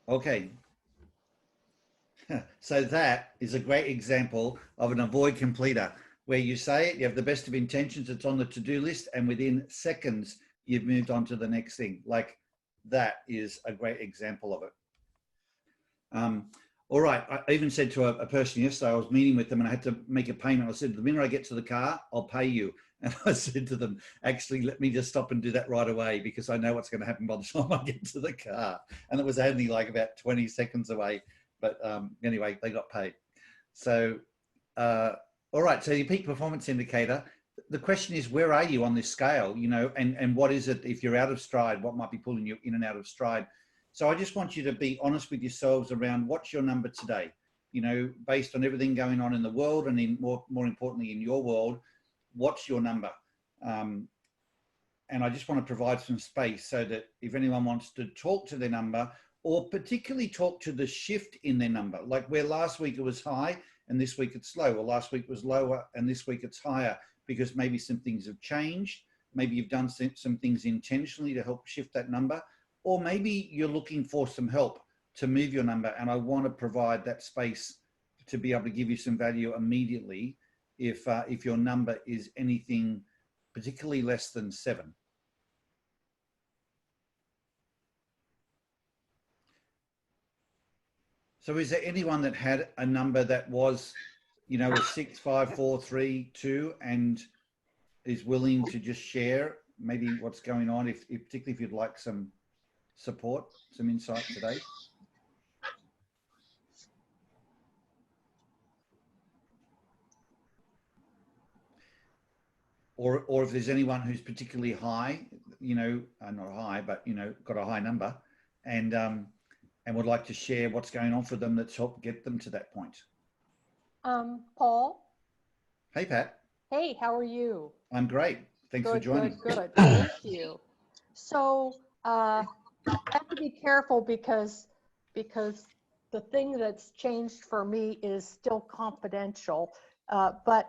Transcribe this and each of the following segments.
Okay. So that is a great example of an avoid completer, where you say it, you have the best of intentions, it's on the to-do list, and within seconds, you've moved on to the next thing. Like, that is a great example of it. All right, I even said to a person yesterday, I was meeting with them and I had to make a payment. I said, the minute I get to the car, I'll pay you. And I said to them, actually, let me just stop and do that right away, because I know what's going to happen by the time I get to the car. And it was only like about 20 seconds away. But anyway, they got paid. So, all right, so your peak performance indicator, the question is, where are you on this scale? You know, and what is it, if you're out of stride, what might be pulling you in and out of stride? So I just want you to be honest with yourselves around what's your number today, you know, based on everything going on in the world, and in more importantly in your world, what's your number? And I just want to provide some space so that if anyone wants to talk to their number, or particularly talk to the shift in their number, like where last week it was high and this week it's low, or last week was lower and this week it's higher, because maybe some things have changed. Maybe you've done some things intentionally to help shift that number, or maybe you're looking for some help to move your number. And I want to provide that space to be able to give you some value immediately if your number is anything particularly less than 7. So is there anyone that had a number that was, you know, a 6, 5, 4, 3, 2, and is willing to just share maybe what's going on, if particularly if you'd like some support, some insight today? Or if there's anyone who's particularly high, you know, not high, but, you know, got a high number, and would like to share what's going on for them that's helped get them to that point. Paul. Hey, Pat. Hey, how are you? I'm great. Thanks for joining. Good. Thank you. So I have to be careful because the thing that's changed for me is still confidential. But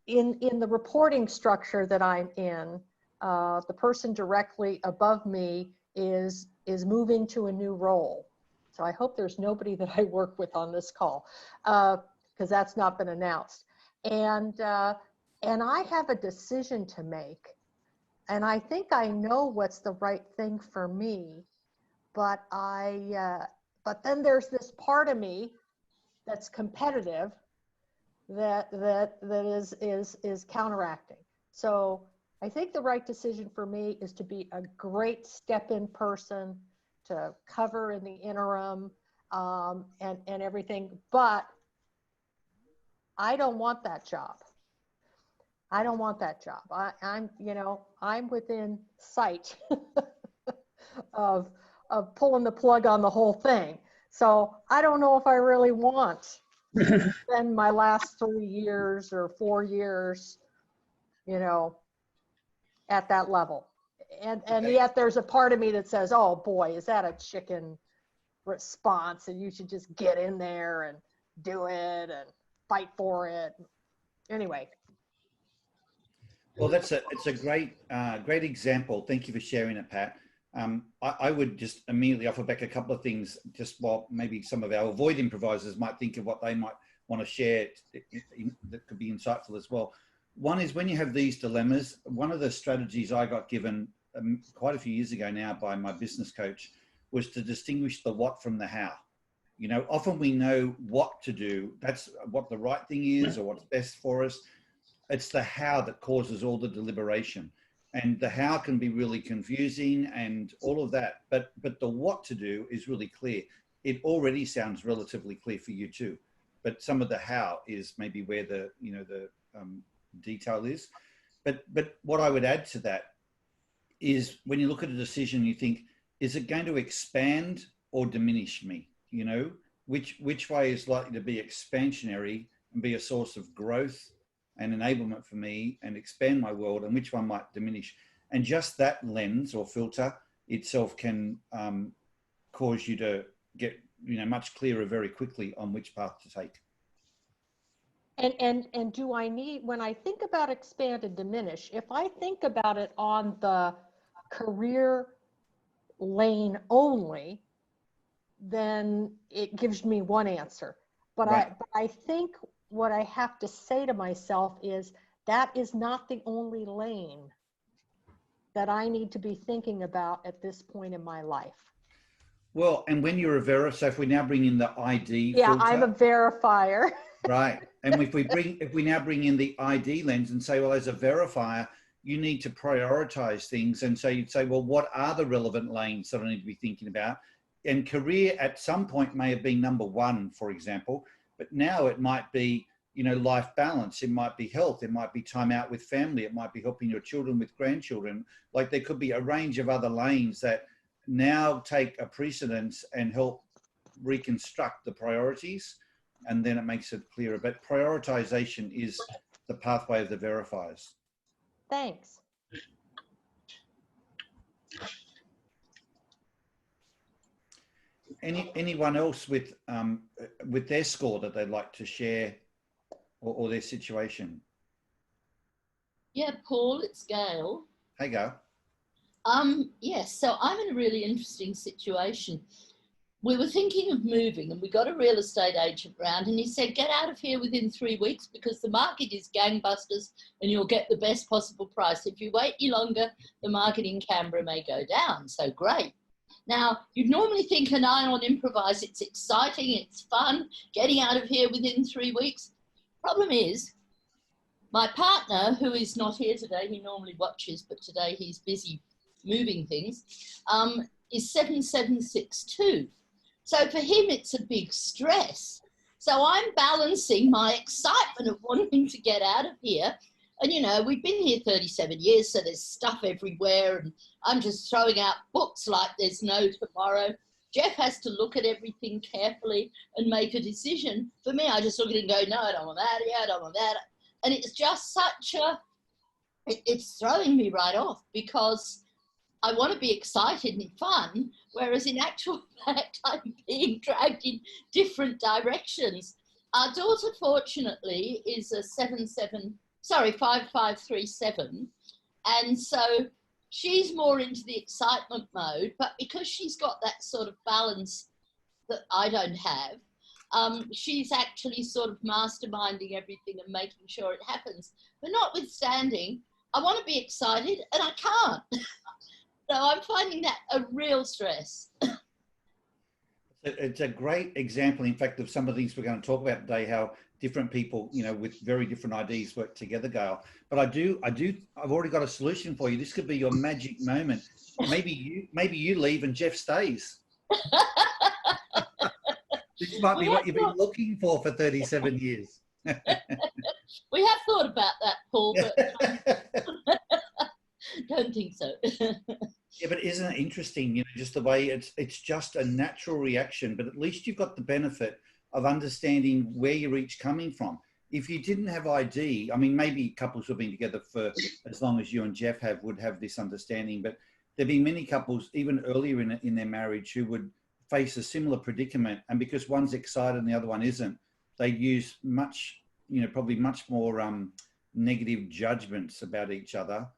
in the reporting structure that I'm in, the person directly above me is moving to a new role. So I hope there's nobody that I work with on this call, because that's not been announced. And I have a decision to make, and I think I know what's the right thing for me, but but then there's this part of me that's competitive that is counteracting. So I think the right decision for me is to be a great step-in person to cover in the interim, and everything, but I don't want that job. I don't want that job. I'm within sight of pulling the plug on the whole thing. So I don't know if I really want to spend my last 3 years or 4 years, at that level. And yet there's a part of me that says, oh boy, is that a chicken response, and you should just get in there and do it and fight for it. Anyway. Well, it's a great example. Thank you for sharing it, Pat. I would just immediately offer back a couple of things, just while maybe some of our avoid improvisers might think of what they might want to share that could be insightful as well. One is, when you have these dilemmas, one of the strategies I got given quite a few years ago now by my business coach was to distinguish the what from the how. You know, often we know what to do. That's what the right thing is, or what's best for us. It's the how that causes all the deliberation. And the how can be really confusing and all of that. But the what to do is really clear. It already sounds relatively clear for you too. But some of the how is maybe where the detail is. But what I would add to that is, when you look at a decision, you think, is it going to expand or diminish me? You know, which way is likely to be expansionary and be a source of growth and enablement for me and expand my world, and which one might diminish? And just that lens or filter itself can cause you to get much clearer very quickly on which path to take. And do I need, when I think about expand and diminish, if I think about it on the career lane only, then it gives me one answer. But Right. I think what I have to say to myself is that is not the only lane that I need to be thinking about at this point in my life. Well, and when you're a verifier, so if we now bring in the ID Yeah, filter, I'm a verifier. right? And if we now bring in the ID lens and say, well, as a verifier, you need to prioritize things. And so you'd say, well, what are the relevant lanes that I need to be thinking about? And career at some point may have been number one, for example, but now it might be, you know, life balance. It might be health. It might be time out with family. It might be helping your children with grandchildren. Like there could be a range of other lanes that now take a precedence and help reconstruct the priorities, and then it makes it clearer. But prioritization is the pathway of the verifiers. Thanks. Anyone else with their score that they'd like to share, or their situation? Yeah, Paul, it's Gale. Hey, Gale. Yes, so I'm in a really interesting situation. We were thinking of moving and we got a real estate agent round and he said, get out of here within 3 weeks because the market is gangbusters and you'll get the best possible price. If you wait any longer, the market in Canberra may go down. So great. Now, you'd normally think an eye on improvise, it's exciting, it's fun, getting out of here within 3 weeks. Problem is, my partner, who is not here today, he normally watches, but today he's busy moving things, is 7762. So for him, it's a big stress. So I'm balancing my excitement of wanting to get out of here. And, you know, we've been here 37 years, so there's stuff everywhere. And I'm just throwing out books like there's no tomorrow. Jeff has to look at everything carefully and make a decision. For me, I just look at it and go, no, I don't want that. Yeah, I don't want that. And it's just such a, it's throwing me right off because I want to be excited and fun, whereas in actual fact, I'm being dragged in different directions. Our daughter, fortunately, is a 5537. And so she's more into the excitement mode, but because she's got that sort of balance that I don't have, she's actually sort of masterminding everything and making sure it happens. But notwithstanding, I want to be excited and I can't. So I'm finding that a real stress. It's a great example, in fact, of some of the things we're going to talk about today, how different people, you know, with very different ideas work together, Gale. But I've already got a solution for you. This could be your magic moment. Maybe you leave and Jeff stays. This might be what you've been looking for 37 years. We have thought about that, Paul, but don't think so. Yeah, but isn't it interesting, you know, just the way it's just a natural reaction, but at least you've got the benefit of understanding where you're each coming from. If you didn't have ID, I mean, maybe couples who've been together for as long as you and Jeff would have this understanding, but there'd be many couples even earlier in their marriage who would face a similar predicament, and because one's excited and the other one isn't, they use probably much more negative judgments about each other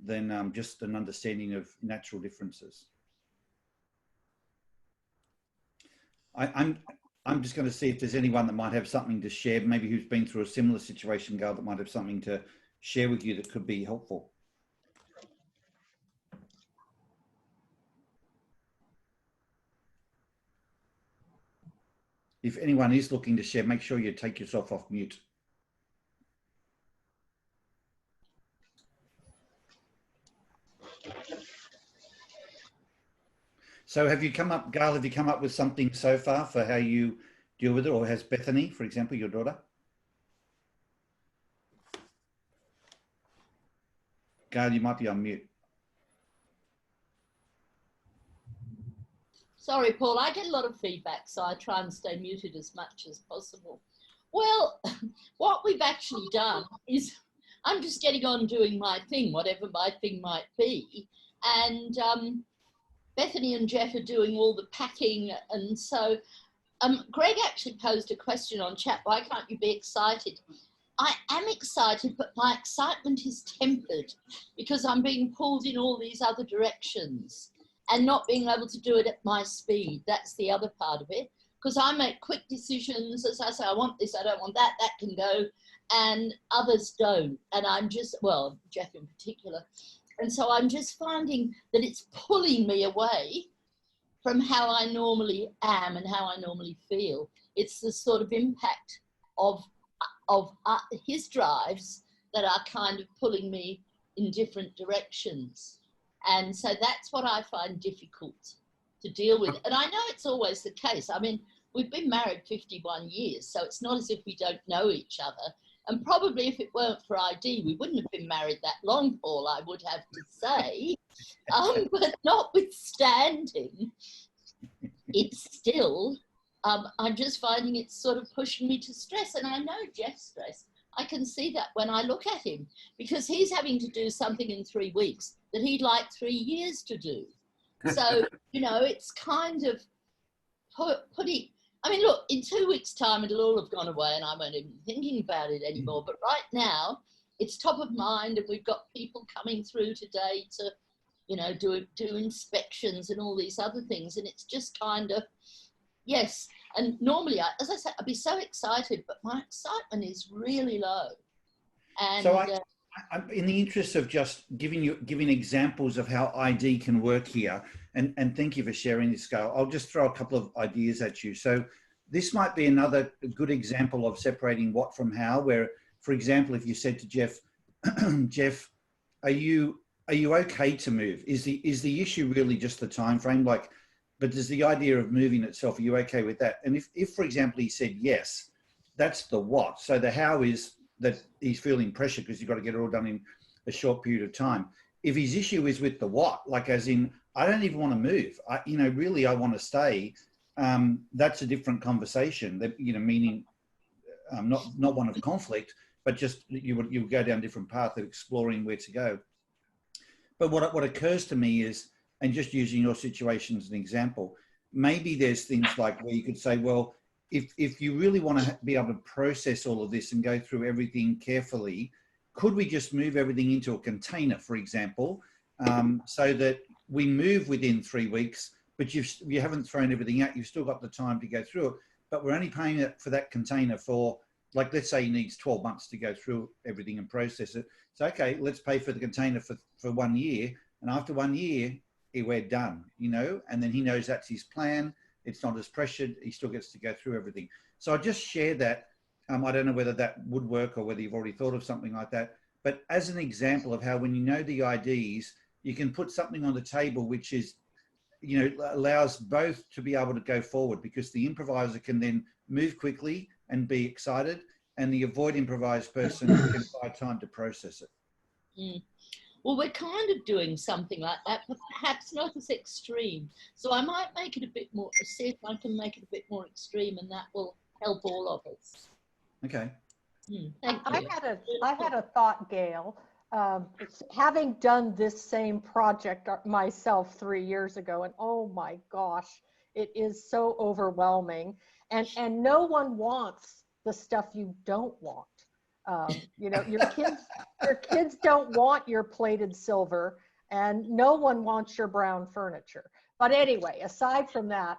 than just an understanding of natural differences. I'm just going to see if there's anyone that might have something to share, maybe who's been through a similar situation, Gale, that might have something to share with you that could be helpful. If anyone is looking to share, make sure you take yourself off mute. So have you come up, Gale, have you come up with something so far for how you deal with it? Or has Bethany, for example, your daughter? Gale, you might be on mute. Sorry, Paul, I get a lot of feedback, so I try and stay muted as much as possible. Well, what we've actually done is I'm just getting on doing my thing, whatever my thing might be. And Bethany and Jeff are doing all the packing. And so Greg actually posed a question on chat, why can't you be excited? I am excited, but my excitement is tempered because I'm being pulled in all these other directions. and not being able to do it at my speed. That's the other part of it. Because I make quick decisions. As I say, I want this, I don't want that, that can go. And others don't. And I'm just, well, Jeff in particular. And so I'm just finding that it's pulling me away from how I normally am and how I normally feel. It's the sort of impact of his drives that are kind of pulling me in different directions. And so that's what I find difficult to deal with. And I know it's always the case. I mean, we've been married 51 years, so it's not as if we don't know each other. And probably if it weren't for ID, we wouldn't have been married that long, Paul, I would have to say. But notwithstanding, it's still, I'm just finding it's sort of pushing me to stress. And I know Jeff's stressed. I can see that when I look at him, because he's having to do something in 3 weeks that he'd like 3 years to do. So, you know, it's kind of putting, I mean, look, in 2 weeks' time, it'll all have gone away and I won't even be thinking about it anymore. But right now, it's top of mind, and we've got people coming through today to, you know, do inspections and all these other things. And it's just kind of, yes. And normally, as I said, I'd be so excited, but my excitement is really low. And so I'm in the interest of just giving examples of how ID can work here, and thank you for sharing this, Gale. I'll just throw a couple of ideas at you. So this might be another good example of separating what from how, where, for example, if you said to Jeff, Jeff, are you okay to move? Is the issue really just the time frame? Like, but does the idea of moving itself, are you okay with that? And if for example, he said yes, that's the what. So the how is that he's feeling pressure because you've got to get it all done in a short period of time. If his issue is with the what, like as in, I don't even want to move, really I want to stay, that's a different conversation, that, meaning not one of conflict, but just you would go down a different path of exploring where to go. But what occurs to me is, and just using your situation as an example, maybe there's things like where you could say, well, if you really want to be able to process all of this and go through everything carefully, could we just move everything into a container, for example, so that we move within 3 weeks, but you haven't thrown everything out, you've still got the time to go through it, but we're only paying for that container for, like, let's say he needs 12 months to go through everything and process it. So, okay, let's pay for the container for 1 year. And after 1 year, we're done, and then he knows that's his plan. It's not as pressured. He still gets to go through everything. So I just share that. I don't know whether that would work or whether you've already thought of something like that. But as an example of how when you know the IDs, you can put something on the table which is, allows both to be able to go forward, because the improviser can then move quickly and be excited, and the avoid improvised person can buy time to process it. Mm. Well, we're kind of doing something like that, but perhaps not as extreme. So I might make it a bit more, see if I can make it a bit more extreme, and that will help all of us. Okay. Thank you. I had a thought, Gale. Having done this same project myself 3 years ago, and oh my gosh, it is so overwhelming. And no one wants the stuff you don't want. Your kids don't want your plated silver, and no one wants your brown furniture. But anyway, aside from that,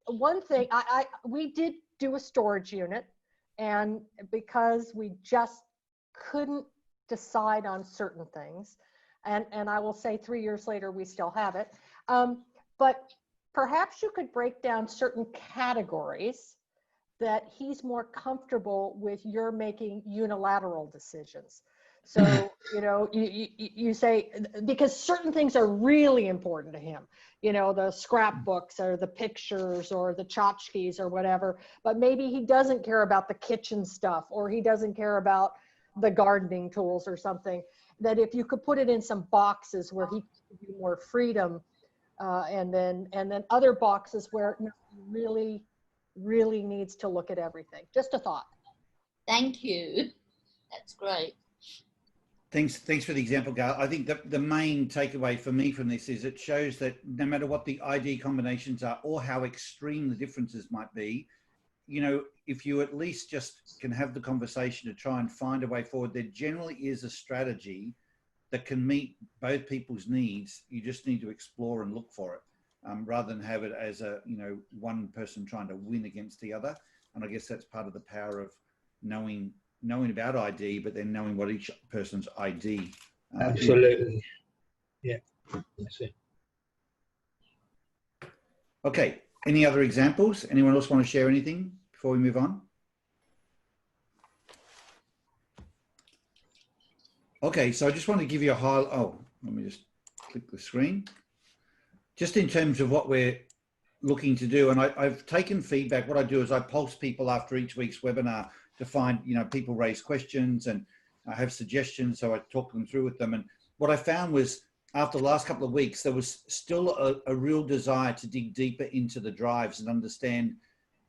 one thing, we did do a storage unit, and because we just couldn't decide on certain things, and I will say 3 years later, we still have it. But perhaps you could break down certain categories that he's more comfortable with your making unilateral decisions. So, you say, because certain things are really important to him, the scrapbooks or the pictures or the tchotchkes or whatever, but maybe he doesn't care about the kitchen stuff, or he doesn't care about the gardening tools or something, that if you could put it in some boxes where he could give you more freedom, and then other boxes where he really needs to look at everything. Just a thought. Thank you. That's great. Thanks for the example, Gale. I think the main takeaway for me from this is it shows that no matter what the ID combinations are or how extreme the differences might be, if you at least just can have the conversation to try and find a way forward, there generally is a strategy that can meet both people's needs. You just need to explore and look for it, rather than have it as a, one person trying to win against the other. And I guess that's part of the power of knowing about ID, but then knowing what each person's ID Absolutely. Is. Yeah, that's it. Okay, any other examples? Anyone else want to share anything before we move on? Okay, so I just want to give you a highlight. Oh, let me just click the screen. Just in terms of what we're looking to do, and I've taken feedback. What I do is I pulse people after each week's webinar to find, people raise questions and I have suggestions, so I talk them through with them. And what I found was after the last couple of weeks, there was still a real desire to dig deeper into the drives and understand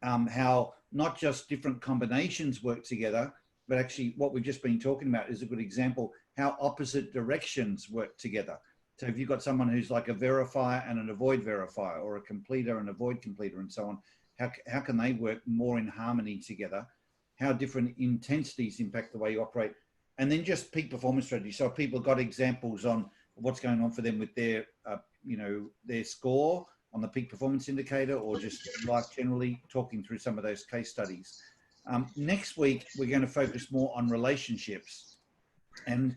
how not just different combinations work together, but actually what we've just been talking about is a good example, how opposite directions work together. So if you've got someone who's like a verifier and an avoid verifier, or a completer and avoid completer and so on, how can they work more in harmony together? How different intensities impact the way you operate? And then just peak performance strategy. So if people got examples on what's going on for them with their, their score on the peak performance indicator, or just life generally, talking through some of those case studies. Next week, we're going to focus more on relationships. And,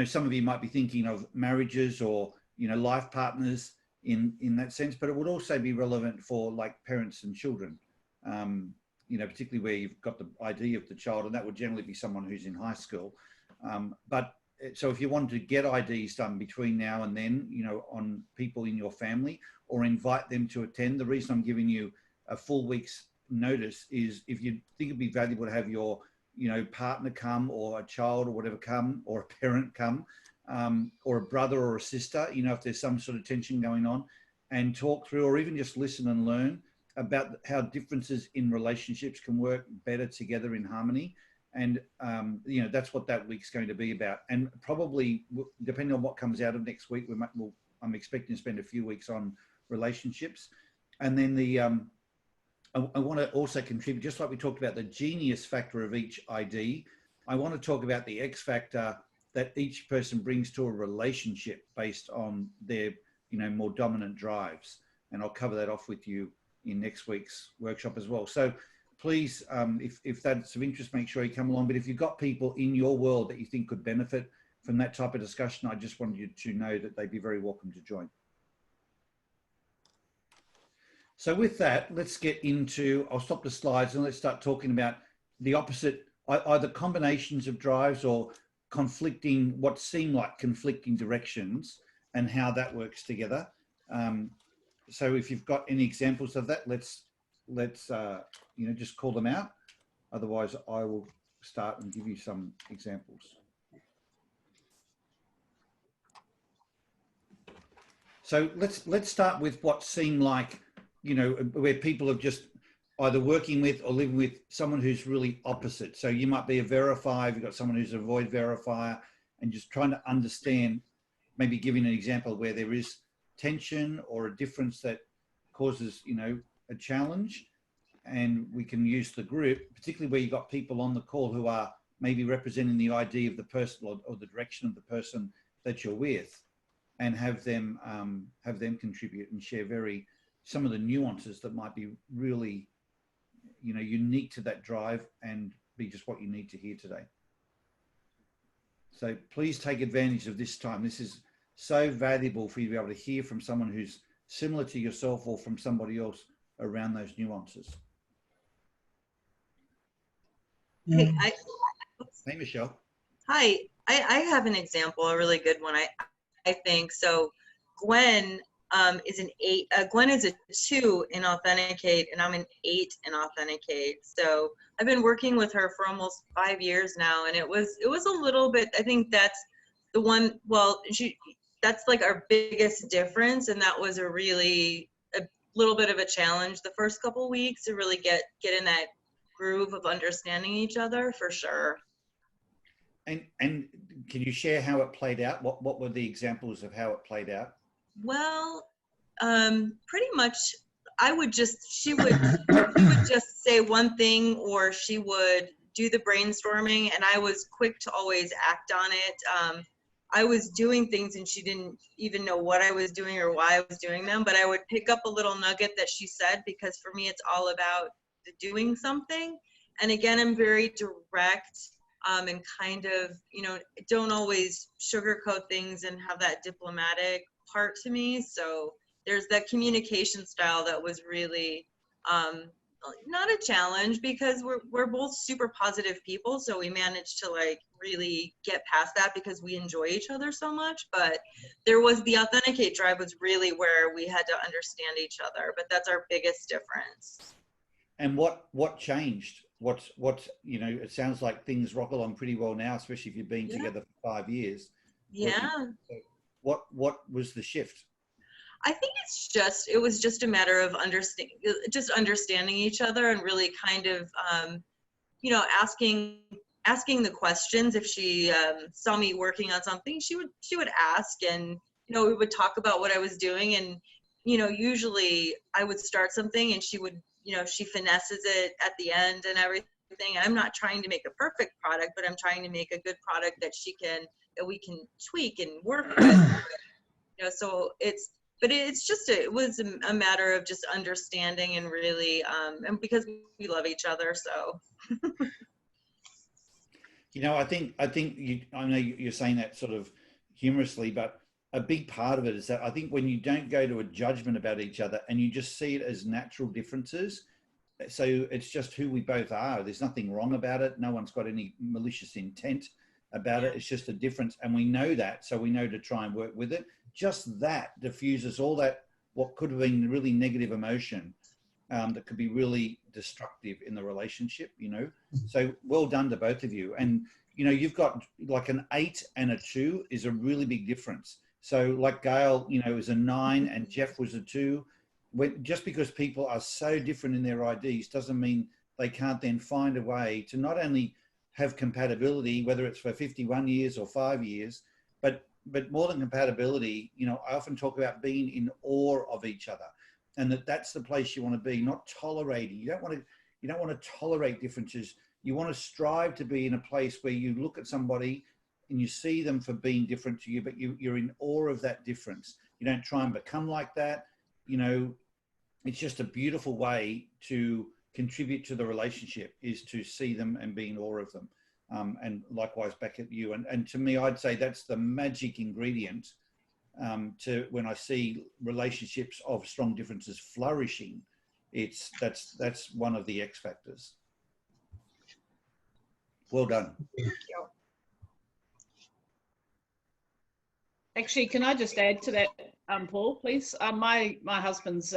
some of you might be thinking of marriages or, life partners in that sense, but it would also be relevant for like parents and children, particularly where you've got the ID of the child, and that would generally be someone who's in high school. So if you want to get IDs done between now and then, on people in your family, or invite them to attend, the reason I'm giving you a full week's notice is if you think it'd be valuable to have your, partner come, or a child or whatever come, or a parent come, or a brother or a sister, if there's some sort of tension going on, and talk through, or even just listen and learn about how differences in relationships can work better together in harmony. And, that's what that week's going to be about. And probably, depending on what comes out of next week, I'm expecting to spend a few weeks on relationships. And then I want to also contribute, just like we talked about the genius factor of each ID, I want to talk about the X factor that each person brings to a relationship based on their, more dominant drives. And I'll cover that off with you in next week's workshop as well. So please, if that's of interest, make sure you come along. But if you've got people in your world that you think could benefit from that type of discussion, I just wanted you to know that they'd be very welcome to join. So with that, let's get into, I'll stop the slides and let's start talking about the opposite, either combinations of drives or conflicting, what seem like conflicting directions, and how that works together. So if you've got any examples of that, let's just call them out. Otherwise, I will start and give you some examples. So let's start with what seem like, where people are just either working with or living with someone who's really opposite. So you might be a verifier, you've got someone who's a avoid verifier, and just trying to understand, maybe giving an example where there is tension or a difference that causes, a challenge. And we can use the group, particularly where you've got people on the call who are maybe representing the ID of the person or the direction of the person that you're with, and have them contribute and share some of the nuances that might be really, unique to that drive and be just what you need to hear today. So please take advantage of this time. This is so valuable for you to be able to hear from someone who's similar to yourself or from somebody else around those nuances. Hey, Hey, Michelle. Hi, I have an example, a really good one, I think. So Gwen is an 8, Gwen is a 2 in Authenticate, and I'm an 8 in Authenticate. So I've been working with her for almost 5 years now, and it was a little bit, I think that's the one, well, that's like our biggest difference, and that was a little bit of a challenge the first couple of weeks to really get in that groove of understanding each other, for sure. And can you share how it played out? What were the examples of how it played out? Well, pretty much she would just say one thing, or she would do the brainstorming, and I was quick to always act on it. I was doing things and she didn't even know what I was doing or why I was doing them, but I would pick up a little nugget that she said, because for me, it's all about the doing something. And again, I'm very direct, and kind of, you know, don't always sugarcoat things and have that diplomatic part to me. So there's that communication style that was really, not a challenge, because we're both super positive people, so we managed to like really get past that because we enjoy each other so much. But there was the Authenticate Drive was really where we had to understand each other, but that's our biggest difference. And what changed? What you know, it sounds like things rock along pretty well now, especially if you've been together for 5 years. Yeah. What was the shift? I think it was just a matter of understanding each other, and really kind of, you know, asking the questions. If she saw me working on something, she would ask, and, you know, we would talk about what I was doing. And, you know, usually I would start something and she would, you know, she finesses it at the end and everything. And I'm not trying to make a perfect product, but I'm trying to make a good product that we can tweak and work with. You know, so it was a matter of just understanding and really, and because we love each other, so. You know, I think I know you're saying that sort of humorously, but a big part of it is that I think when you don't go to a judgment about each other and you just see it as natural differences, so it's just who we both are. There's nothing wrong about it. No one's got any malicious intent about it. It's just a difference, and we know that, so we know to try and work with it. Just that diffuses all that what could have been really negative emotion, that could be really destructive in the relationship, you know. So well done to both of you. And, you know, you've got like an 8 and a 2 is a really big difference. So like Gale, you know, is a 9 and Jeff was a 2. Just because people are so different in their IDs doesn't mean they can't then find a way to not only have compatibility, whether it's for 51 years or 5 years, but more than compatibility, you know, I often talk about being in awe of each other, and that's the place you want to be, not tolerating. You don't want to tolerate differences. You want to strive to be in a place where you look at somebody and you see them for being different to you, but you're in awe of that difference. You don't try and become like that. You know, it's just a beautiful way to contribute to the relationship, is to see them and be in awe of them. And likewise back at you. And to me, I'd say that's the magic ingredient to when I see relationships of strong differences flourishing. That's one of the X factors. Well done. Thank you. Actually, can I just add to that, Paul, please? My husband's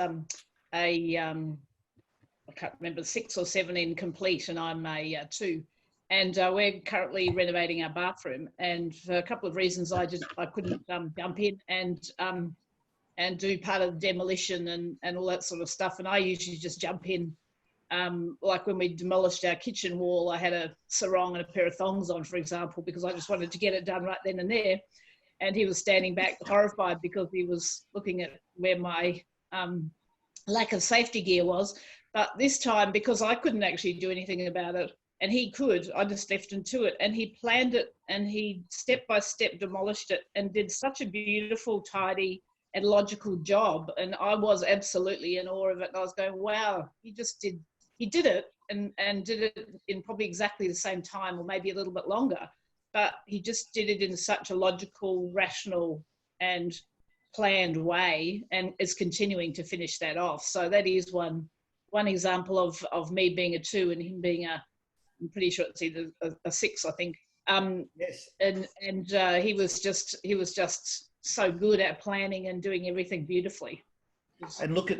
I can't remember, 6 or 7 incomplete, and I'm a 2. And we're currently renovating our bathroom, and for a couple of reasons, I couldn't jump in and do part of the demolition and all that sort of stuff. And I usually just jump in, like when we demolished our kitchen wall, I had a sarong and a pair of thongs on, for example, because I just wanted to get it done right then and there. And he was standing back horrified because he was looking at where my lack of safety gear was. But this time, because I couldn't actually do anything about it, and he could, I just left him to it, and he planned it, and he step by step demolished it and did such a beautiful, tidy and logical job. And I was absolutely in awe of it. And I was going, wow, he did it and did it in probably exactly the same time, or maybe a little bit longer, but he just did it in such a logical, rational and planned way, and is continuing to finish that off. So that is one example of me being a 2 and him being I'm pretty sure it's either a 6, I think. Yes. And he was just so good at planning and doing everything beautifully. And look at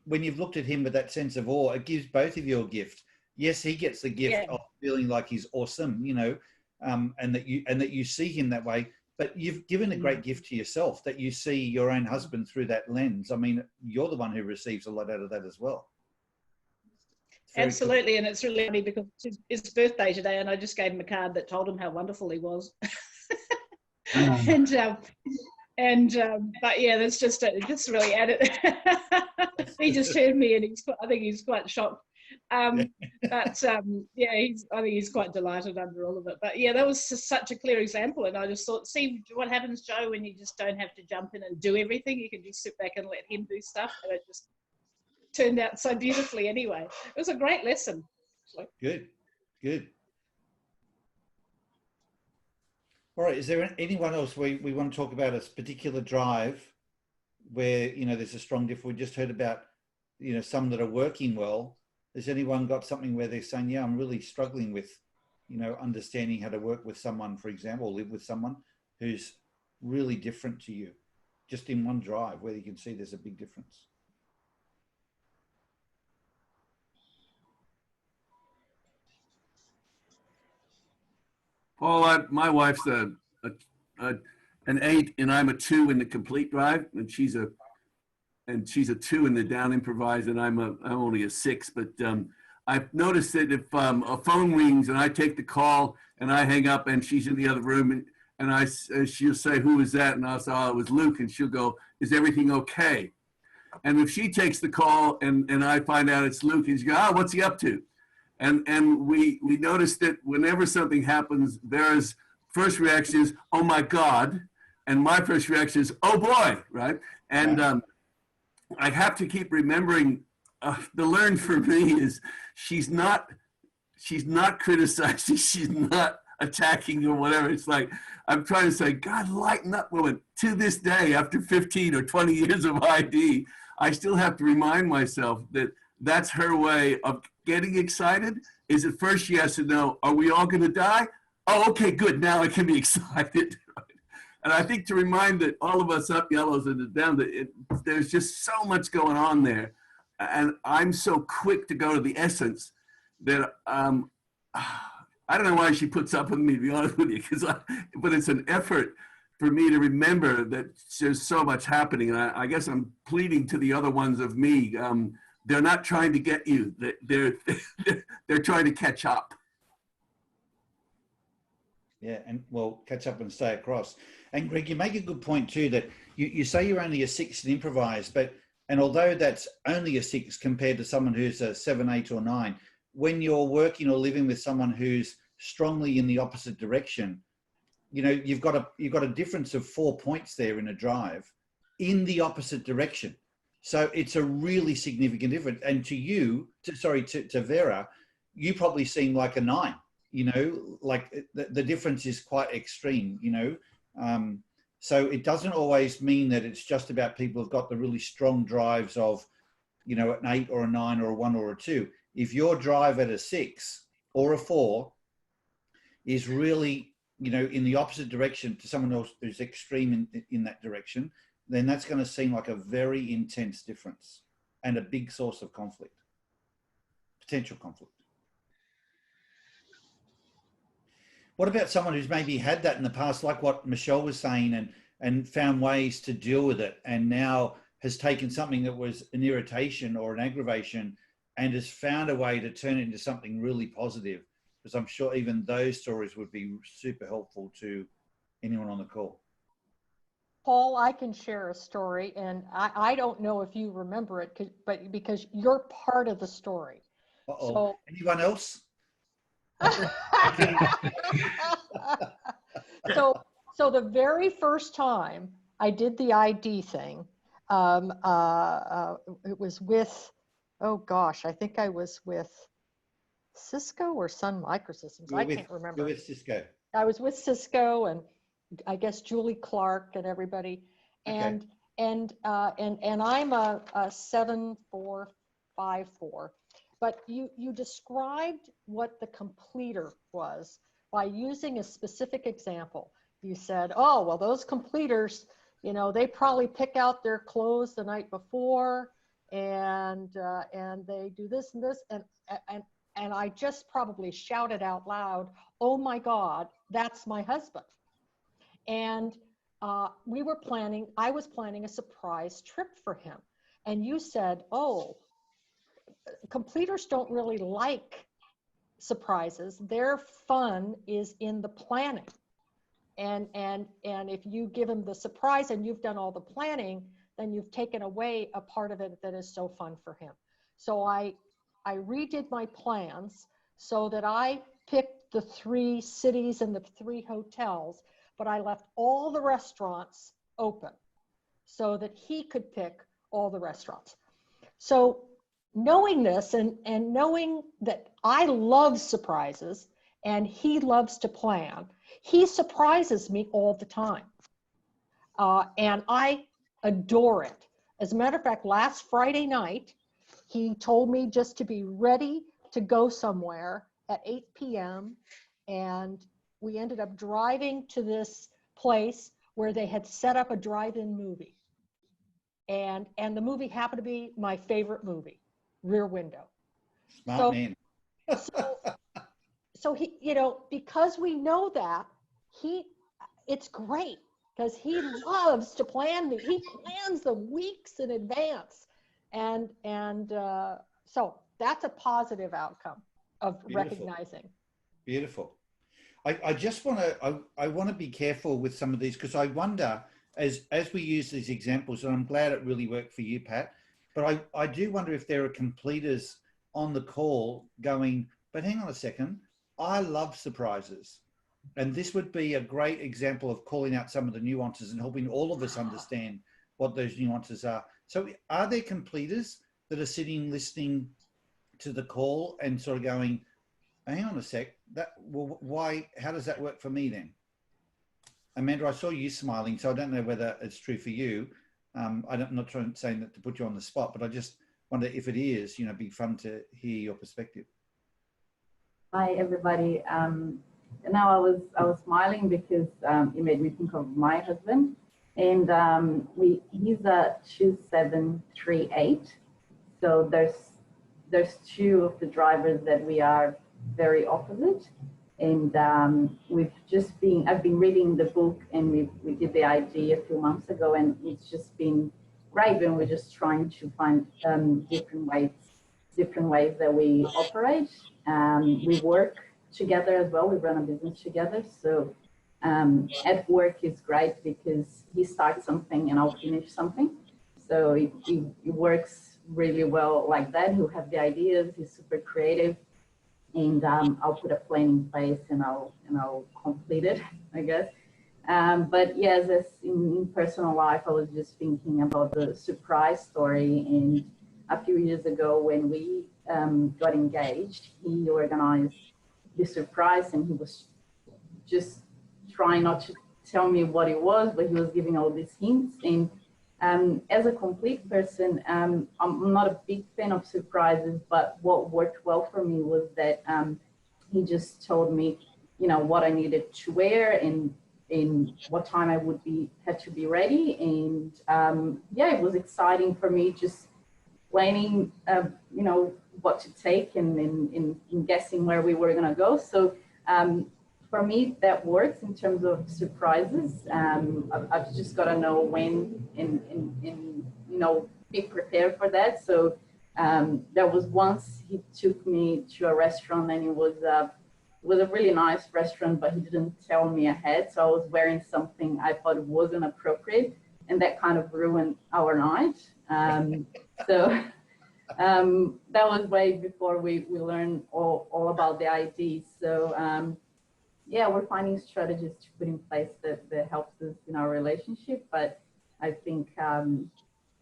when you've looked at him with that sense of awe, it gives both of you a gift. Yes, he gets the gift of feeling like he's awesome, you know, and that you see him that way. But you've given a great gift to yourself, that you see your own husband through that lens. I mean, you're the one who receives a lot out of that as well. Absolutely. Cool. And it's really funny because it's his birthday today, and I just gave him a card that told him how wonderful he was. But yeah, that's just really added. He just heard me, and I think he's quite shocked But yeah, I think he's quite delighted under all of it. But yeah, that was just such a clear example. And I just thought, see what happens, Joe, when you just don't have to jump in and do everything. You can just sit back and let him do stuff. And it just turned out so beautifully anyway. It was a great lesson. Good, good. All right, is there anyone else we want to talk about a particular drive where, you know, there's a strong difference? We just heard about, you know, some that are working well. Has anyone got something where they're saying, yeah, I'm really struggling with, you know, understanding how to work with someone, for example, or live with someone who's really different to you, just in one drive where you can see there's a big difference? Paul, my wife's an 8 and I'm a 2 in the complete drive, and she's a 2 in the down improvised, and I'm only a 6. But I've noticed that if a phone rings and I take the call and I hang up and she's in the other room and she'll say, "Who is that?" And I'll say, "Oh, it was Luke," and she'll go, "Is everything okay?" And if she takes the call and I find out it's Luke, and she goes, "Oh, what's he up to?" And we noticed that whenever something happens, there's first reaction is, "Oh my God," and my first reaction is, "Oh boy," right? And I have to keep remembering. The learn for me is she's not criticizing, she's not attacking or whatever. It's like I'm trying to say, God, lighten up, woman. To this day, after 15 or 20 years of ID, I still have to remind myself that that's her way of getting excited. Is it first yes and no? Are we all going to die? Oh, okay, good. Now I can be excited. And I think to remind that all of us up yellows and down, there's just so much going on there. And I'm so quick to go to the essence that I don't know why she puts up with me, to be honest with you, but it's an effort for me to remember that there's so much happening. And I guess I'm pleading to the other ones of me. They're not trying to get you. They're trying to catch up. Yeah, and well, catch up and stay across. And Greg, you make a good point too, that you say you're only a 6 in improvised, and although that's only a 6 compared to someone who's a 7, 8 or 9, when you're working or living with someone who's strongly in the opposite direction, you know, you've got a difference of 4 points there in a drive in the opposite direction. So it's a really significant difference. And to you, to Vera, you probably seem like a 9. You know, like the difference is quite extreme, you know. So it doesn't always mean that it's just about people who've got the really strong drives of, you know, an 8 or a 9 or a 1 or a 2. If your drive at a 6 or a 4 is really, you know, in the opposite direction to someone else who's extreme in that direction, then that's going to seem like a very intense difference and a big source of conflict, potential conflict. What about someone who's maybe had that in the past, like what Michelle was saying, and found ways to deal with it, and now has taken something that was an irritation or an aggravation and has found a way to turn it into something really positive? Because I'm sure even those stories would be super helpful to anyone on the call. Paul, I can share a story, and I don't know if you remember it, but because you're part of the story. Uh-oh. So, anyone else? So the very first time I did the ID thing, it was with, oh gosh, I think I was with Cisco or Sun Microsystems. I can't remember. You're with Cisco. I was with Cisco, and I guess Julie Clark and everybody. Okay. And I'm a 7454. But you described what the completer was by using a specific example. You said, oh, well, those completers, you know, they probably pick out their clothes the night before, and they do this and this, and I just probably shouted out loud, oh my God, that's my husband. And I was planning a surprise trip for him. And you said, oh, completers don't really like surprises. Their fun is in the planning. And if you give them the surprise and you've done all the planning, then you've taken away a part of it that is so fun for him. So I I redid my plans so that I picked the 3 cities and the 3 hotels, but I left all the restaurants open so that he could pick all the restaurants. So knowing this and knowing that I love surprises and he loves to plan, he surprises me all the time. And I adore it. As a matter of fact, last Friday night, he told me just to be ready to go somewhere at 8 p.m. And we ended up driving to this place where they had set up a drive-in movie. And the movie happened to be my favorite movie, Rear Window. Smart man. So he, you know, because we know that, it's great because he loves to plan. He plans the weeks in advance. And so that's a positive outcome of recognizing. Beautiful. I just want to, I want to be careful with some of these because I wonder, as we use these examples, and I'm glad it really worked for you, Pat, but I do wonder if there are completers on the call going, but hang on a second, I love surprises. And this would be a great example of calling out some of the nuances and helping all of us understand what those nuances are. So are there completers that are sitting listening to the call and sort of going, hang on a sec, why, how does that work for me then? Amanda, I saw you smiling, so I don't know whether it's true for you. I'm not saying that to put you on the spot, but I just wonder if it is, it'd be fun to hear your perspective. Hi, everybody. Now I was smiling because it made me think of my husband, and he's a 2738. So there's 2 of the drivers that we are very opposite, and I've been reading the book, and we did the ID a few months ago, and it's just been great, and we're just trying to find different ways that we operate. We work together as well. We run a business together. So at work is great because he starts something and I'll finish something. So it works really well like that. He'll have the ideas. He's super creative, and I'll put a plan in place and I'll complete it, I guess. But yes, as in personal life, I was just thinking about the surprise story. And a few years ago, when we got engaged, he organized the surprise, and he was just trying not to tell me what it was, but he was giving all these hints. And as a complete person, I'm not a big fan of surprises, but what worked well for me was that he just told me, what I needed to wear and in what time I had to be ready. And yeah, it was exciting for me just planning, what to take and guessing where we were going to go. So for me, that works in terms of surprises. I've just got to know when and be prepared for that. So there was once he took me to a restaurant, and it was a really nice restaurant, but he didn't tell me ahead. So I was wearing something I thought wasn't appropriate, and that kind of ruined our night. So that was way before we learned all about the ID. So yeah, we're finding strategies to put in place that helps us in our relationship. But I think,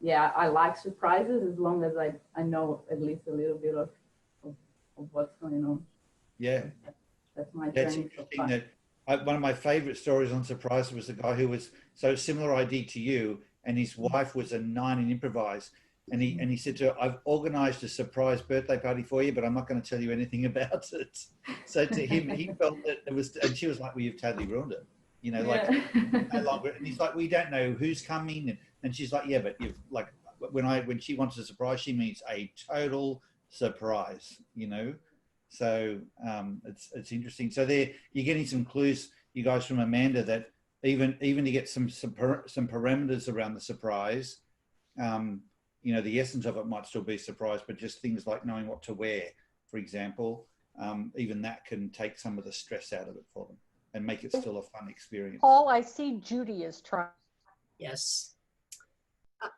yeah, I like surprises as long as I know at least a little bit of what's going on. Yeah. That's my journey. That's interesting. That one of my favorite stories on surprise was a guy who was so similar ID to you, and his wife was a 9 in improvise. And he said to her, I've organized a surprise birthday party for you, but I'm not going to tell you anything about it. So to him, he felt that it was, and she was like, well, you've totally ruined it. No longer. And he's like, we don't know who's coming. And she's like, yeah, but you've like, when she wants a surprise, she means a total surprise, So it's interesting. So there, you're getting some clues, you guys, from Amanda, that even to get some parameters around the surprise, the essence of it might still be a surprise, but just things like knowing what to wear, for example, even that can take some of the stress out of it for them and make it still a fun experience. Paul, I see Judy is trying. Yes.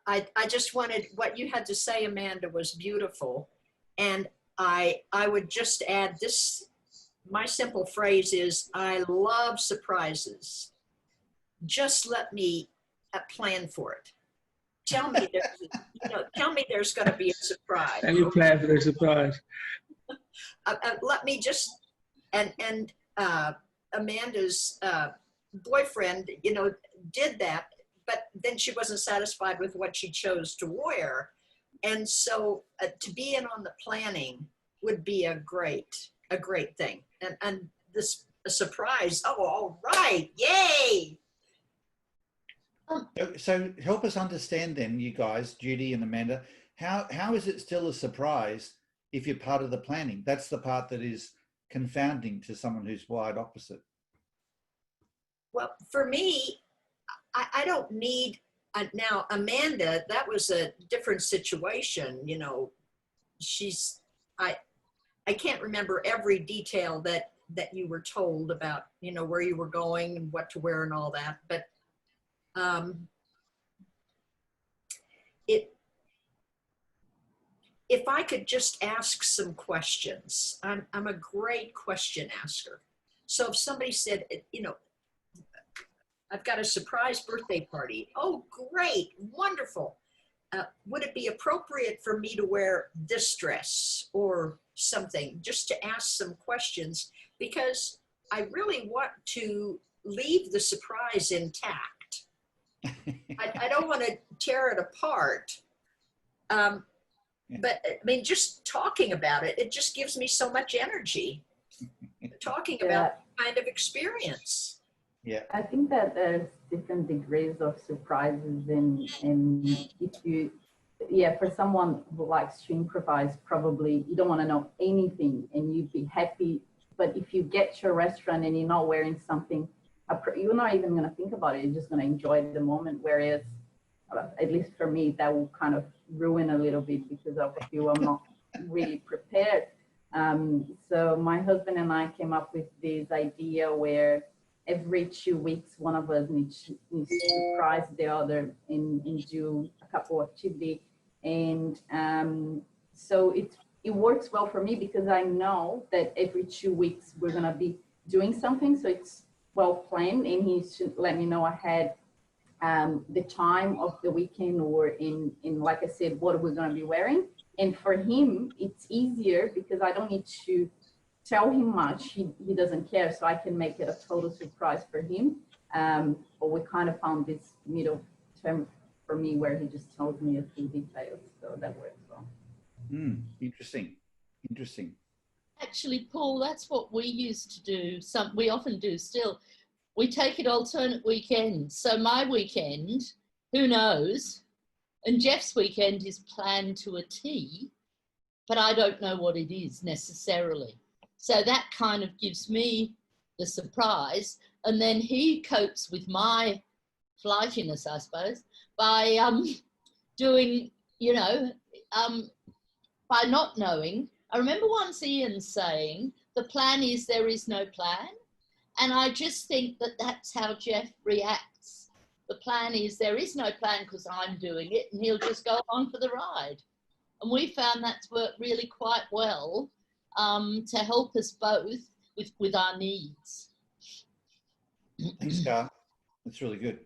I just wanted, what you had to say, Amanda, was beautiful. And I would just add this, my simple phrase is, I love surprises. Just let me plan for it. Tell me tell me there's going to be a surprise. And you plan for the surprise. Let me just, and Amanda's boyfriend, did that, but then she wasn't satisfied with what she chose to wear. And so to be in on the planning would be a great thing. And this a surprise, oh, all right, yay. So help us understand then, you guys, Judy and Amanda, how is it still a surprise if you're part of the planning? That's the part that is confounding to someone who's wired opposite. Well, for me, I don't need, now Amanda, that was a different situation, I can't remember every detail that you were told about, where you were going and what to wear and all that, but if I could just ask some questions, I'm a great question asker. So if somebody said, I've got a surprise birthday party. Oh, great, wonderful. Would it be appropriate for me to wear this dress or something, just to ask some questions, because I really want to leave the surprise intact. I don't want to tear it apart. But I mean, just talking about it, it just gives me so much energy. Talking about kind of experience. Yeah. I think that there's different degrees of surprises, and if you, for someone who likes to improvise, probably you don't want to know anything and you'd be happy. But if you get to a restaurant and you're not wearing something, you're not even going to think about it. You're just going to enjoy the moment. Whereas, at least for me, that will kind of ruin a little bit because I feel I'm not really prepared. So my husband and I came up with this idea where every 2 weeks, one of us needs to surprise the other and do a couple of activities. And so it works well for me because I know that every 2 weeks we're going to be doing something. So it's well planned, and he should let me know ahead the time of the weekend, or in like I said, what we're going to be wearing. And for him, it's easier because I don't need to tell him much. He doesn't care, so I can make it a total surprise for him. But we kind of found this middle term for me where he just tells me a few details, so that works well. Interesting. Actually, Paul, that's what we used to do. We often do still. We take it alternate weekends. So my weekend, who knows? And Jeff's weekend is planned to a T, but I don't know what it is necessarily. So that kind of gives me the surprise. And then he copes with my flightiness, I suppose, by doing, by not knowing. I remember once Ian saying, the plan is there is no plan. And I just think that that's how Jeff reacts. The plan is there is no plan because I'm doing it, and he'll just go on for the ride. And we found that's worked really quite well to help us both with our needs. Thanks, Gar. That's really good.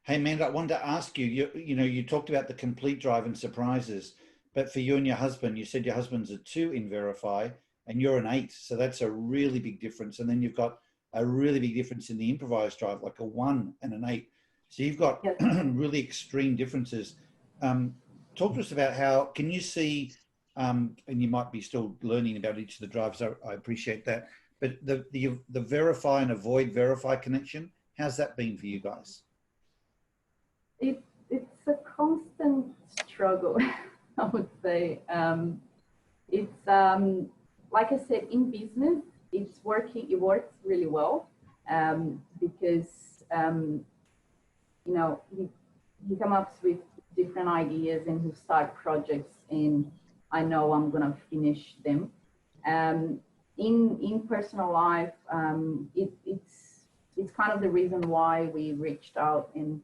Hey, Amanda, I wanted to ask you, you talked about the complete drive and surprises, but for you and your husband, you said your husband's a 2 in Verify and you're an 8. So that's a really big difference. And then you've got a really big difference in the improvised drive, like a 1 and an 8. So you've got really extreme differences. Talk to us about how, can you see, and you might be still learning about each of the drives, I appreciate that, but the verify and avoid verify connection, how's that been for you guys? It's a constant struggle, I would say. It's like I said, in business, it works really well because he comes up with different ideas and he start projects, and I know I'm gonna finish them. In personal life, it's kind of the reason why we reached out and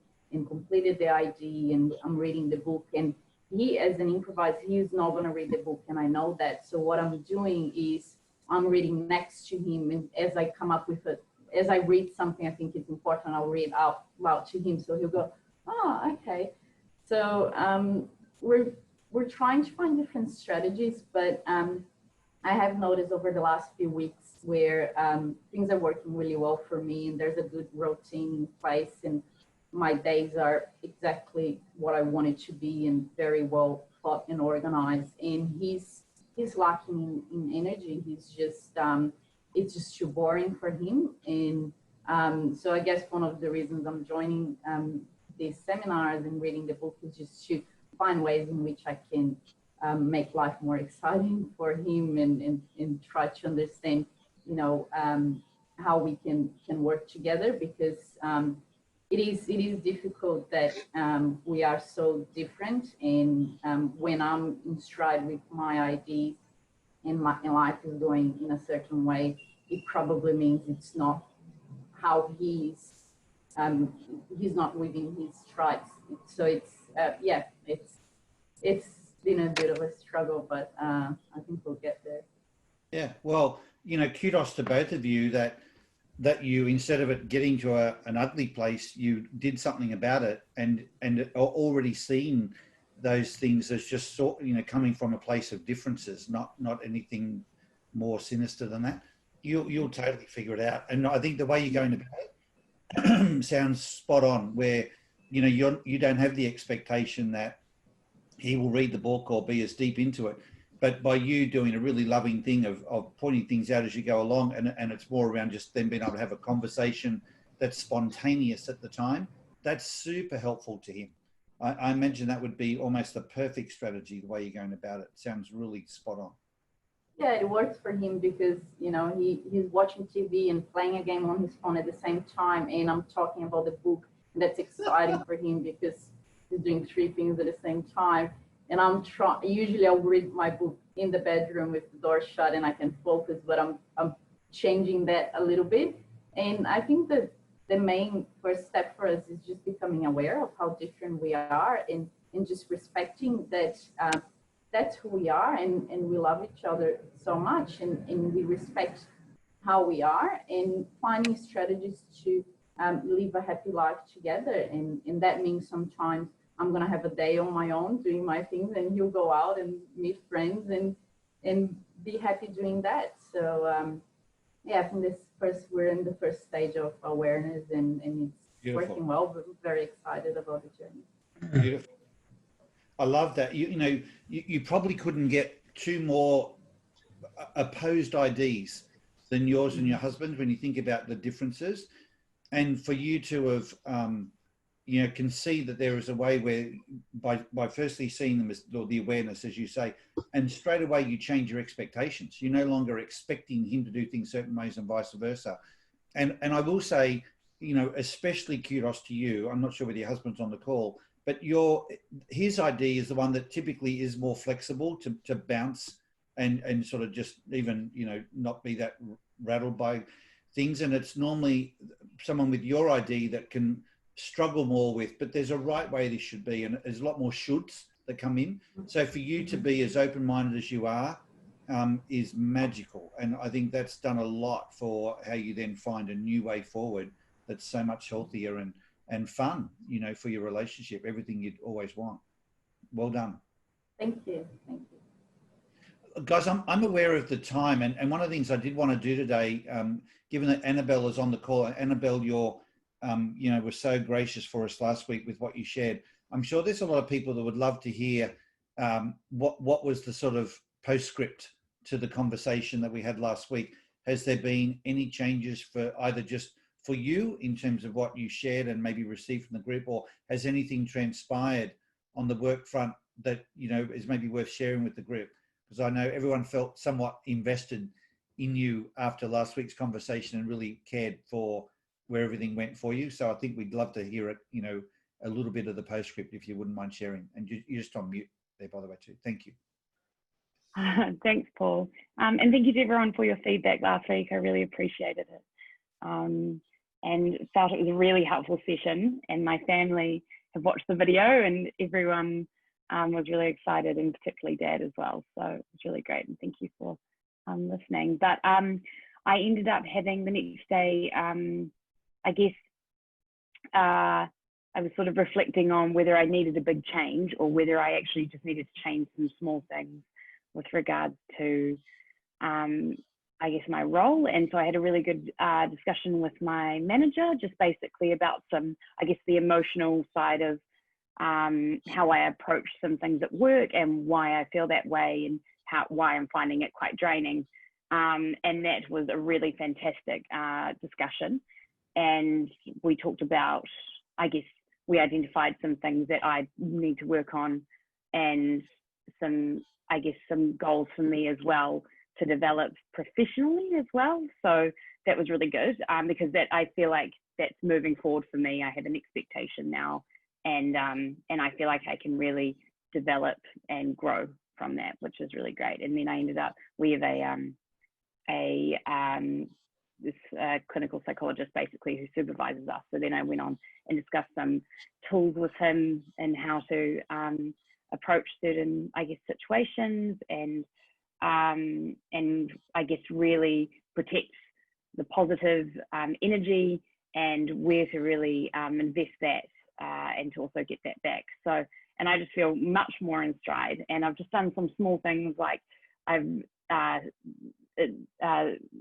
completed the ID, and I'm reading the book, and he, as an improviser, he's not going to read the book, and I know that. So what I'm doing is I'm reading next to him, and as I come up with it, as I read something I think it's important, I'll read out loud to him. So he'll go, oh, okay. So we're trying to find different strategies, but I have noticed over the last few weeks where things are working really well for me, and there's a good routine in place, and my days are exactly what I want it to be and very well thought and organized. And he's lacking in energy. He's just it's just too boring for him. And so I guess one of the reasons I'm joining these seminars and reading the book is just to find ways in which I can make life more exciting for him, and try to understand, you know, how we can work together, because it is difficult that we are so different. And when I'm in stride with my ideas and my life is going in a certain way, it probably means it's not how he's not within his strides. So it's yeah, it's been a bit of a struggle, but I think we'll get there. Yeah, well, you know, kudos to both of you that you, instead of it getting to an ugly place, you did something about it, and already seen those things as just coming from a place of differences, not anything more sinister than that. You'll totally figure it out. And I think the way you're going about it sounds spot on, where you don't have the expectation that he will read the book or be as deep into it. But by you doing a really loving thing of pointing things out as you go along, and it's more around just them being able to have a conversation that's spontaneous at the time, that's super helpful to him. I imagine that would be almost the perfect strategy, the way you're going about it. Sounds really spot on. Yeah, it works for him because, he's watching TV and playing a game on his phone at the same time, and I'm talking about the book. And that's exciting for him because he's doing three things at the same time. And usually I'll read my book in the bedroom with the door shut and I can focus, but I'm changing that a little bit. And I think that the main first step for us is just becoming aware of how different we are, and just respecting that that's who we are, and we love each other so much, and we respect how we are, and finding strategies to live a happy life together. And that means sometimes I'm going to have a day on my own doing my things, and he'll go out and meet friends and be happy doing that. So yeah, I think we're in the first stage of awareness, and it's Beautiful. Working well, but we're very excited about the journey. Beautiful. I love that. You probably couldn't get two more opposed ideas than yours and your husband when you think about the differences. And for you to have can see that there is a way where by firstly seeing them as, or the awareness, as you say, and straight away you change your expectations. You're no longer expecting him to do things certain ways and vice versa. And I will say, especially kudos to you. I'm not sure whether your husband's on the call, but his idea is the one that typically is more flexible to bounce and sort of just even, not be that rattled by things. And it's normally someone with your idea that can struggle more with, but there's a right way this should be, and there's a lot more shoulds that come in. So for you to be as open-minded as you are is magical, and I think that's done a lot for how you then find a new way forward that's so much healthier and fun, for your relationship, everything you'd always want. Well done. Thank you. Guys, I'm aware of the time, and one of the things I did want to do today, given that Annabelle is on the call, Annabelle, you're was so gracious for us last week with what you shared. I'm sure there's a lot of people that would love to hear what was the sort of postscript to the conversation that we had last week. Has there been any changes for either just for you in terms of what you shared and maybe received from the group, or has anything transpired on the work front that, is maybe worth sharing with the group? Because I know everyone felt somewhat invested in you after last week's conversation and really cared for where everything went for you. So I think we'd love to hear it, a little bit of the postscript, if you wouldn't mind sharing. And you're just on mute there, by the way, too. Thank you. Thanks, Paul. And thank you to everyone for your feedback last week. I really appreciated it. And felt it was a really helpful session. And my family have watched the video, and everyone was really excited, and particularly Dad as well. So it was really great, and thank you for listening. But I ended up having the next day, I guess, I was sort of reflecting on whether I needed a big change or whether I actually just needed to change some small things with regards to, I guess, my role. And so I had a really good discussion with my manager, just basically about some, I guess, the emotional side of how I approach some things at work and why I feel that way, and why I'm finding it quite draining. And that was a really fantastic discussion. And we talked about, I guess, we identified some things that I need to work on, and some, I guess, some goals for me as well to develop professionally as well. So that was really good, because that, I feel like that's moving forward for me. I have an expectation now, and I feel like I can really develop and grow from that, which is really great. And then I ended up, we have this clinical psychologist basically who supervises us. So then I went on and discussed some tools with him and how to approach certain, I guess, situations, and I guess really protect the positive energy, and where to really invest that and to also get that back. So, and I just feel much more in stride. And I've just done some small things, like I've it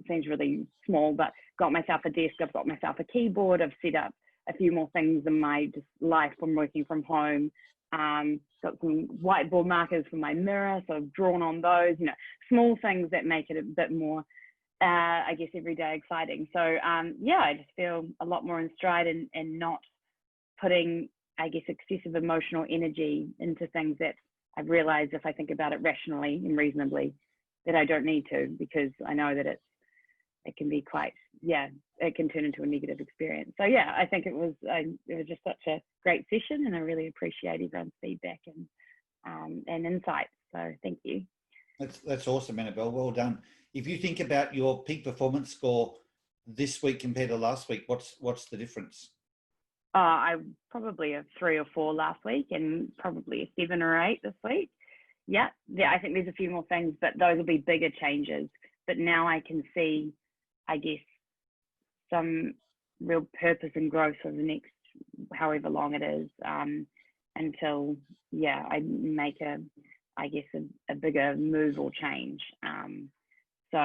seems really small, but got myself a desk, I've got myself a keyboard, I've set up a few more things in my just life from working from home. Got some whiteboard markers for my mirror, so I've drawn on those, you know, small things that make it a bit more, I guess, everyday exciting. So yeah, I just feel a lot more in stride, and not putting, I guess, excessive emotional energy into things that I've realized, if I think about it rationally and reasonably, that I don't need to, because I know that it can be quite, yeah, it can turn into a negative experience. So yeah, I think it was just such a great session, and I really appreciate everyone's feedback and insight. So thank you. That's awesome, Annabelle. Well done. If you think about your peak performance score this week compared to last week, what's the difference? I probably a 3 or 4 last week, and probably a 7 or 8 this week. Yeah, I think there's a few more things, but those will be bigger changes. But now I can see, I guess, some real purpose and growth for the next however long it is, until, yeah, I make I guess, a bigger move or change. So,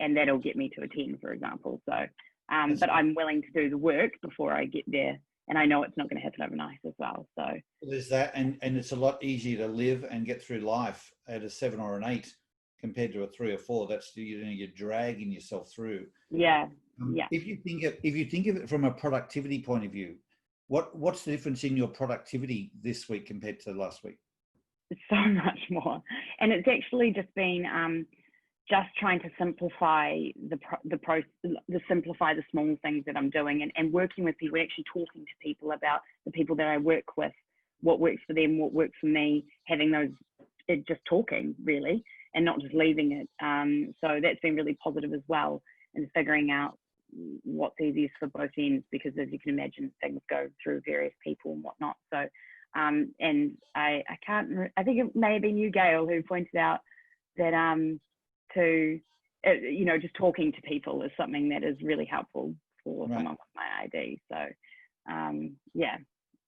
and that'll get me to a 10, for example. So, but I'm willing to do the work before I get there. And I know it's not going to happen overnight as well. So there's that, and it's a lot easier to live and get through life at a 7 or an 8 compared to a 3 or 4. That's, you know, you're dragging yourself through. Yeah. Yeah. If you think of it from a productivity point of view, what's the difference in your productivity this week compared to last week? So much more, and it's actually just been just trying to simplify simplify the small things that I'm doing, and working with people, actually talking to people about the people that I work with, what works for them, what works for me, having those, just talking really, and not just leaving it. So that's been really positive as well, and figuring out what's easiest for both ends, because as you can imagine, things go through various people and whatnot. So, and I think it may have been you, Gale, who pointed out that you know, just talking to people is something that is really helpful for someone with my ID. So yeah,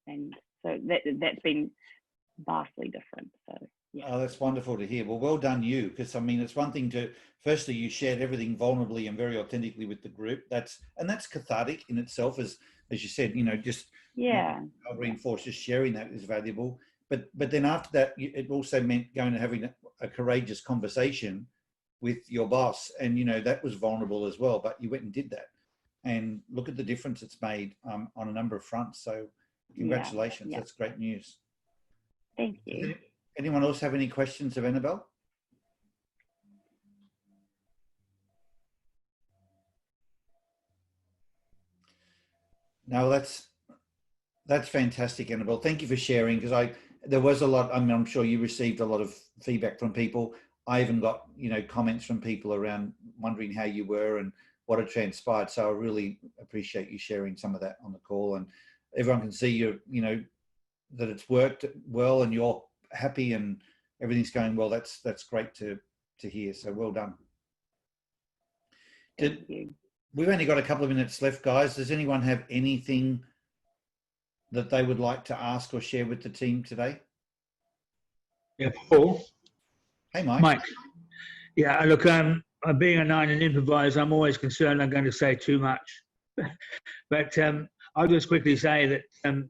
and so that's been vastly different. So yeah. Oh, that's wonderful to hear. Well done you, because I mean, it's one thing to, firstly, you shared everything vulnerably and very authentically with the group. That's cathartic in itself, as you said, you know, just, yeah, I'll reinforce, just sharing that is valuable. But then after that, it also meant going and having a courageous conversation with your boss, and you know, that was vulnerable as well, but you went and did that, and look at the difference it's made on a number of fronts. So congratulations. Yeah. That's great news. Thank you. Anyone else have any questions of Annabelle? No, that's fantastic, Annabelle. Thank you for sharing, because there was a lot, I mean, I'm sure you received a lot of feedback from people. I even got, you know, comments from people around wondering how you were and what had transpired. So I really appreciate you sharing some of that on the call, and everyone can see you know, that it's worked well, and you're happy and everything's going well. That's great to hear. So well done. We've only got a couple of minutes left, guys. Does anyone have anything that they would like to ask or share with the team today? Yeah, Paul. Hey, Mike. Mike. Yeah, look, being a 9 and improviser, I'm always concerned I'm going to say too much. But I'll just quickly say that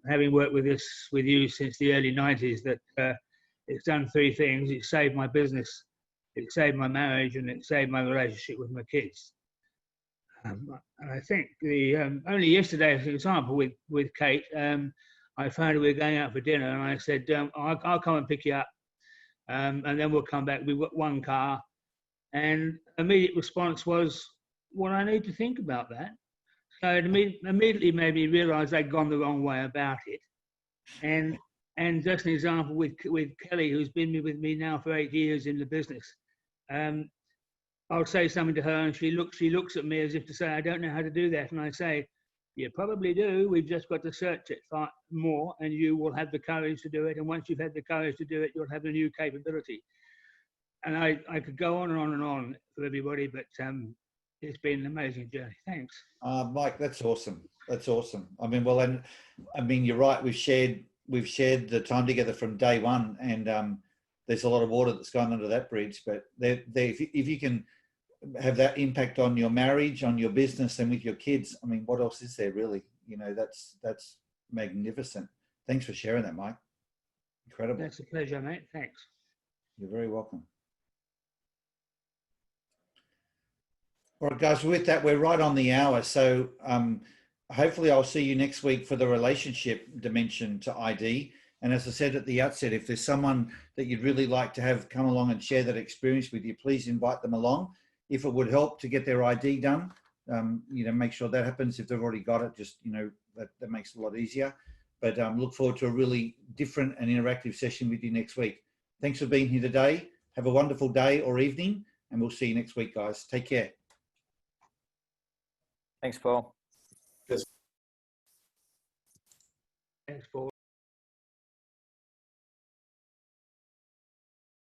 having worked with you since the early 90s, that it's done 3 things. It saved my business, it saved my marriage, and it saved my relationship with my kids. And I think only yesterday, as an example, with Kate, I found we were going out for dinner, and I said, I'll come and pick you up, and then we'll come back. We've got 1 car. And immediate response was, well, I need to think about that. So it immediately made me realise they'd gone the wrong way about it. And just an example with Kelly, who's been with me now for 8 years in the business. I'll say something to her, and she looks at me as if to say, I don't know how to do that. And I say, you probably do. We've just got to search it far more, and you will have the courage to do it. And once you've had the courage to do it, you'll have the new capability. And I could go on and on and on for everybody, but it's been an amazing journey. Thanks. Mike, that's awesome. That's awesome. I mean, well, and I mean, you're right. We've shared the time together from day one, and there's a lot of water that's gone under that bridge. But if you can have that impact on your marriage, on your business, and with your kids, I mean, what else is there really? You know, that's magnificent. Thanks for sharing that, Mike. Incredible. That's a pleasure, mate. Thanks. You're very welcome. All right, guys, with that, we're right on the hour. So hopefully I'll see you next week for the relationship dimension to ID. And as I said at the outset, if there's someone that you'd really like to have come along and share that experience with you, please invite them along. If it would help to get their ID done, you know, make sure that happens. If they've already got it, just, you know, that makes it a lot easier. But look forward to a really different and interactive session with you next week. Thanks for being here today. Have a wonderful day or evening, and we'll see you next week, guys. Take care. Thanks, Paul. Thanks, Paul.